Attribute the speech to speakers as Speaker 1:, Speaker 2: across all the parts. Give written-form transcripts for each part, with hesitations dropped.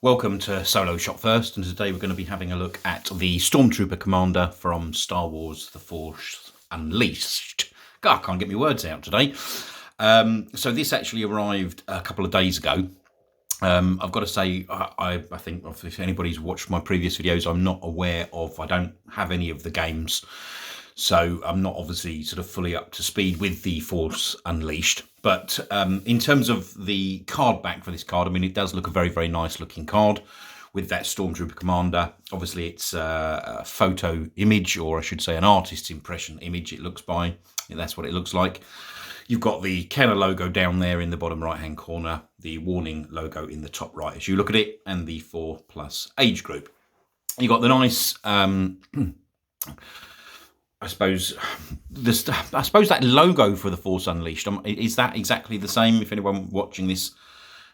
Speaker 1: Welcome to Solo Shot First, and today we're going to be having a look at the Stormtrooper Commander from Star Wars The Force Unleashed. God, I can't get my words out today. So this actually arrived a couple of days ago. I've got to say, I think if anybody's watched my previous videos, I'm not aware of, I don't have any of the games. So I'm not obviously sort of fully up to speed with The Force Unleashed. But in terms of the card back for this card, I mean, it does look a very, very nice looking card with that Stormtrooper Commander. Obviously, it's a photo image, or I should say an artist's impression image it looks by. Yeah, that's what it looks like. You've got the Kenner logo down there in the bottom right-hand corner, the warning logo in the top right as you look at it, and the 4+ age group. You've got the nice... I suppose that logo for The Force Unleashed, is that exactly the same? If anyone watching this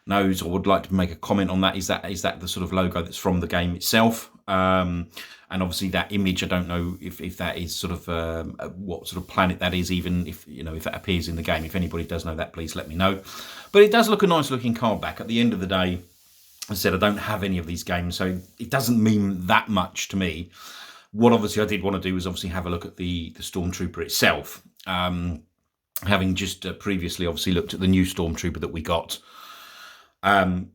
Speaker 1: knows or would like to make a comment on that, is that the sort of logo that's from the game itself? And obviously that image, I don't know if that is sort of what sort of planet that is, even if if that appears in the game. If anybody does know that, please let me know. But it does look a nice looking card back. At the end of the day, as I said, I don't have any of these games, so it doesn't mean that much to me. What obviously I did want to do was obviously have a look at the Stormtrooper itself. Having just previously obviously looked at the new Stormtrooper that we got.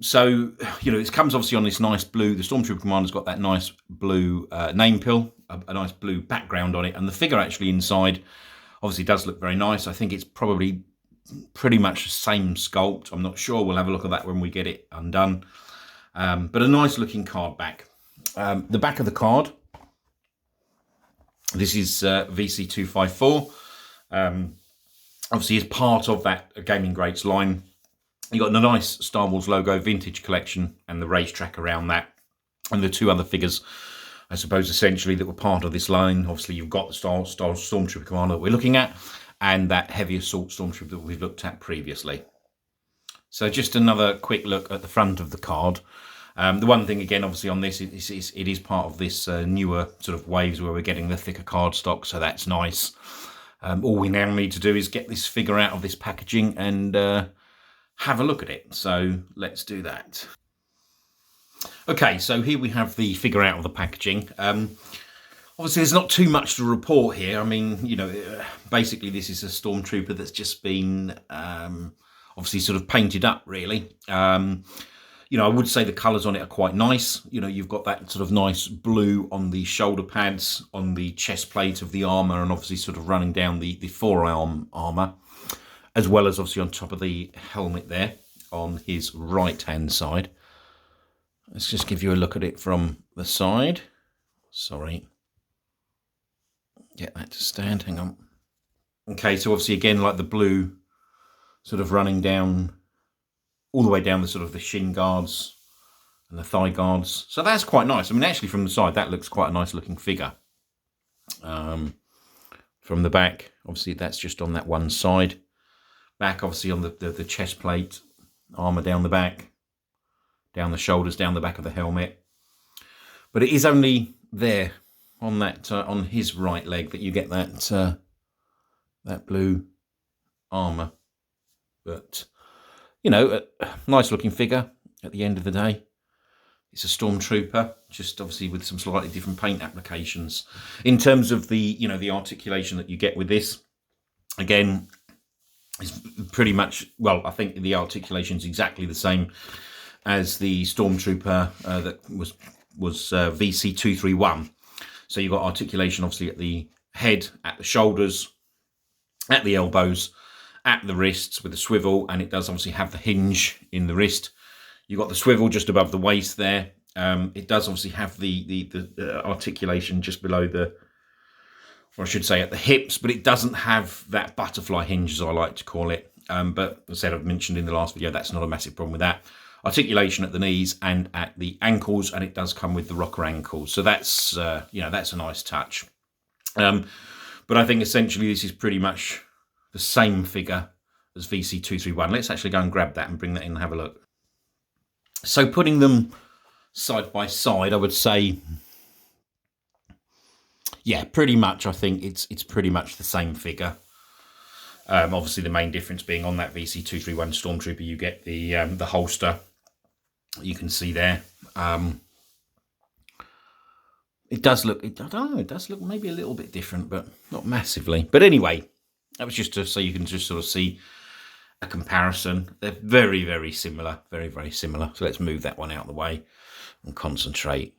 Speaker 1: So, it comes obviously on this nice blue. The Stormtrooper Commander's got that nice blue name pill, a nice blue background on it. And the figure actually inside obviously does look very nice. I think it's probably pretty much the same sculpt. I'm not sure. We'll have a look at that when we get it undone. But a nice looking card back. The back of the card. This is VC254. Obviously, as part of that Gaming Greats line, you got the nice Star Wars logo, vintage collection, and the racetrack around that. And the two other figures, I suppose, essentially that were part of this line. Obviously, you've got the Star Stormtrooper Commander that we're looking at, and that heavy assault Stormtrooper that we've looked at previously. So just another quick look at the front of the card. The one thing, again, obviously on this, it is part of this newer sort of waves where we're getting the thicker card stock, so that's nice. All we now need to do is get this figure out of this packaging and have a look at it. So let's do that. Okay, so here we have the figure out of the packaging. Obviously, there's not too much to report here. I mean, basically this is a Stormtrooper that's just been obviously sort of painted up, really. I would say the colours on it are quite nice. You've got that sort of nice blue on the shoulder pads, on the chest plate of the armour, and obviously sort of running down the forearm armour, as well as obviously on top of the helmet there on his right-hand side. Let's just give you a look at it from the side. Sorry. Get that to stand, hang on. Okay, so obviously again, like the blue sort of running down all the way down the sort of the shin guards and the thigh guards. So that's quite nice. I mean, actually from the side, that looks quite a nice looking figure. From the back, obviously that's just on that one side. Back, obviously on the chest plate, armour down the back, down the shoulders, down the back of the helmet. But it is only there on that on his right leg that you get that that blue armour. But a nice looking figure at the end of the day. It's a Stormtrooper, just obviously with some slightly different paint applications. In terms of the, the articulation that you get with this, again, it's pretty much, well, I think the articulation is exactly the same as the Stormtrooper that was VC231. So you've got articulation obviously at the head, at the shoulders, at the elbows, at the wrists with the swivel, and it does obviously have the hinge in the wrist. You've got the swivel just above the waist there. It does obviously have the articulation just below or I should say at the hips, but it doesn't have that butterfly hinge, as I like to call it. But as I said, I've mentioned in the last video, that's not a massive problem with that. Articulation at the knees and at the ankles, and it does come with the rocker ankles. So that's, that's a nice touch. But I think essentially this is pretty much the same figure as VC231. Let's actually go and grab that and bring that in and have a look. So putting them side by side, I would say, yeah, pretty much. I think it's pretty much the same figure. Obviously, the main difference being on that VC231 Stormtrooper, you get the holster You can see there. It does look, I don't know, it does look maybe a little bit different, but not massively. But anyway, that was just so you can just sort of see a comparison. They're very, very similar, very, very similar. So let's move that one out of the way and concentrate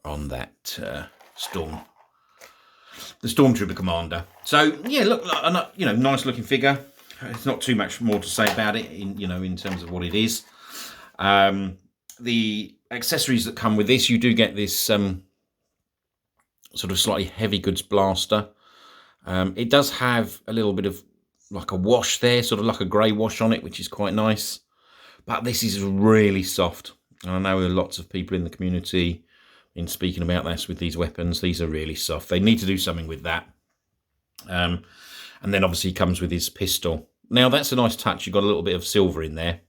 Speaker 1: on that the Stormtrooper Commander. So yeah, look, nice looking figure. There's not too much more to say about it in terms of what it is. The accessories that come with this, you do get this sort of slightly heavy goods blaster. It does have a little bit of like a wash there, sort of like a grey wash on it, which is quite nice. But this is really soft. And I know lots of people in the community in speaking about this with these weapons. These are really soft. They need to do something with that. And then obviously he comes with his pistol. Now that's a nice touch. You've got a little bit of silver in there,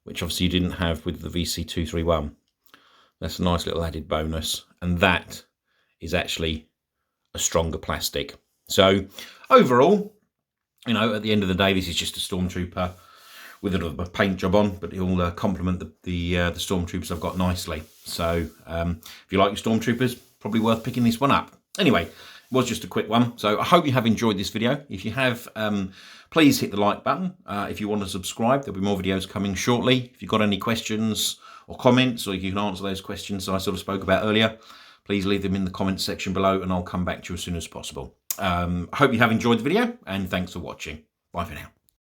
Speaker 1: which obviously you didn't have with the VC231. That's a nice little added bonus. And that is actually a stronger plastic. So overall, at the end of the day, this is just a Stormtrooper with a paint job on, but it'll complement the Stormtroopers I've got nicely. So if you like your Stormtroopers, probably worth picking this one up. Anyway, it was just a quick one. So I hope you have enjoyed this video. If you have, please hit the like button. If you want to subscribe, there'll be more videos coming shortly. If you've got any questions or comments, or you can answer those questions that I sort of spoke about earlier, please leave them in the comments section below and I'll come back to you as soon as possible. I hope you have enjoyed the video and thanks for watching. Bye for now.